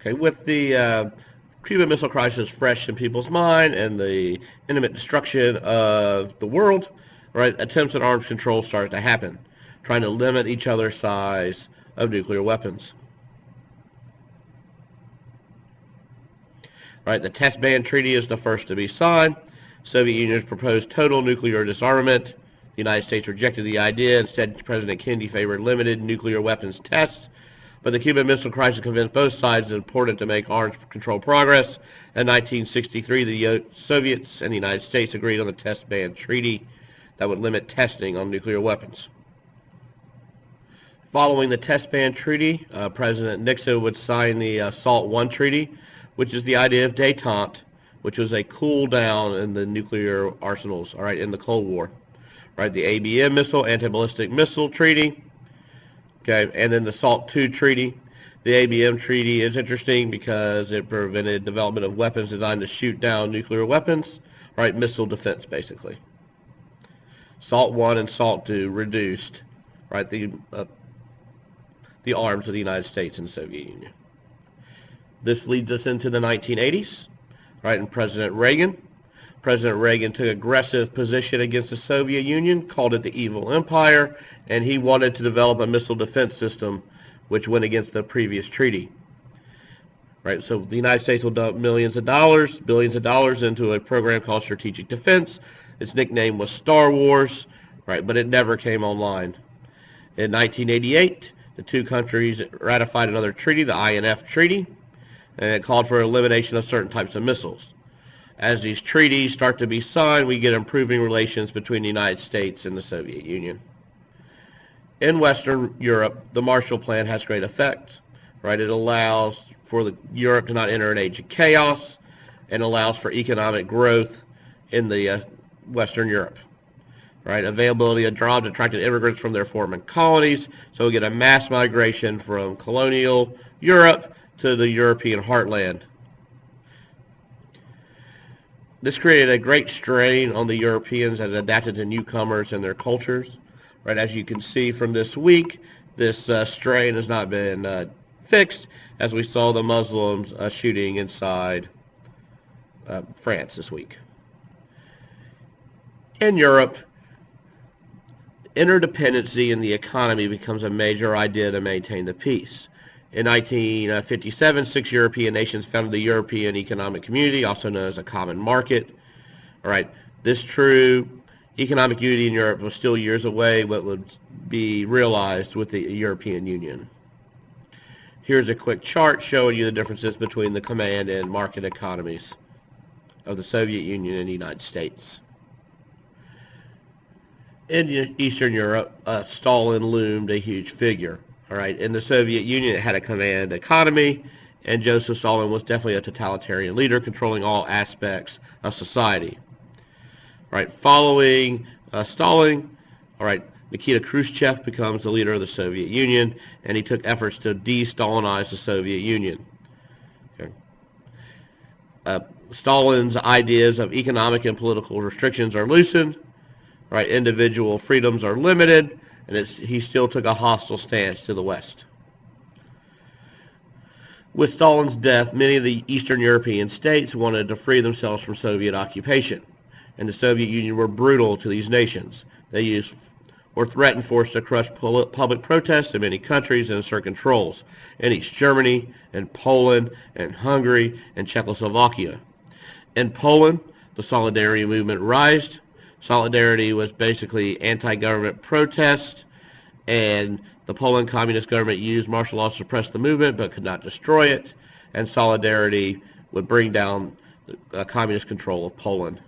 Okay, with the Cuban Missile Crisis fresh in people's mind and the imminent destruction of the world, right, attempts at arms control started to happen, trying to limit each other's size of nuclear weapons. Right, the Test Ban Treaty is the first to be signed. Soviet Union's proposed total nuclear disarmament. The United States rejected the idea. Instead, President Kennedy favored limited nuclear weapons tests. But the Cuban Missile Crisis convinced both sides it was important to make arms control progress. In 1963, the Soviets and the United States agreed on the Test Ban Treaty that would limit testing on nuclear weapons. Following the Test Ban Treaty, President Nixon would sign the SALT I Treaty, which is the idea of détente, which was a cool down in the nuclear arsenals, all right, in the Cold War. Right, the ABM missile, anti-ballistic missile treaty, okay, and then the SALT II treaty. The ABM treaty is interesting because it prevented development of weapons designed to shoot down nuclear weapons, right, missile defense basically. SALT I and SALT II reduced, right, the arms of the United States and the Soviet Union. This leads us into the 1980s, right, and President Reagan took aggressive position against the Soviet Union, called it the evil empire, and he wanted to develop a missile defense system which went against the previous treaty. Right, so the United States will dump billions of dollars into a program called Strategic Defense. Its nickname was Star Wars, right, but it never came online. In 1988, the two countries ratified another treaty, the INF Treaty, and it called for elimination of certain types of missiles. As these treaties start to be signed, we get improving relations between the United States and the Soviet Union. In Western Europe, the Marshall Plan has great effect. Right? It allows for Europe to not enter an age of chaos and allows for economic growth in the Western Europe. Right? Availability of jobs attracted immigrants from their former colonies, so we get a mass migration from colonial Europe to the European heartland. This created a great strain on the Europeans as adapted to newcomers and their cultures. Right, as you can see from this week, this strain has not been fixed, as we saw the Muslims shooting inside France this week. In Europe, interdependency in the economy becomes a major idea to maintain the peace. In 1957, 6 European nations founded the European Economic Community, also known as a common market. All right, this true economic unity in Europe was still years away, but would be realized with the European Union. Here's a quick chart showing you the differences between the command and market economies of the Soviet Union and the United States. In Eastern Europe, Stalin loomed a huge figure. All right, in the Soviet Union, it had a command economy, and Joseph Stalin was definitely a totalitarian leader controlling all aspects of society. All right, following Stalin, all right, Nikita Khrushchev becomes the leader of the Soviet Union, and he took efforts to de-Stalinize the Soviet Union. Okay. Stalin's ideas of economic and political restrictions are loosened, right? Individual freedoms are limited, and he still took a hostile stance to the West. With Stalin's death, many of the Eastern European states wanted to free themselves from Soviet occupation, and the Soviet Union were brutal to these nations. They used or threatened force to crush public protests in many countries and assert controls in East Germany, and Poland, and Hungary, and Czechoslovakia. In Poland, the Solidarity movement rised. Solidarity was basically anti-government protest, and the Poland communist government used martial law to suppress the movement but could not destroy it, and Solidarity would bring down communist control of Poland.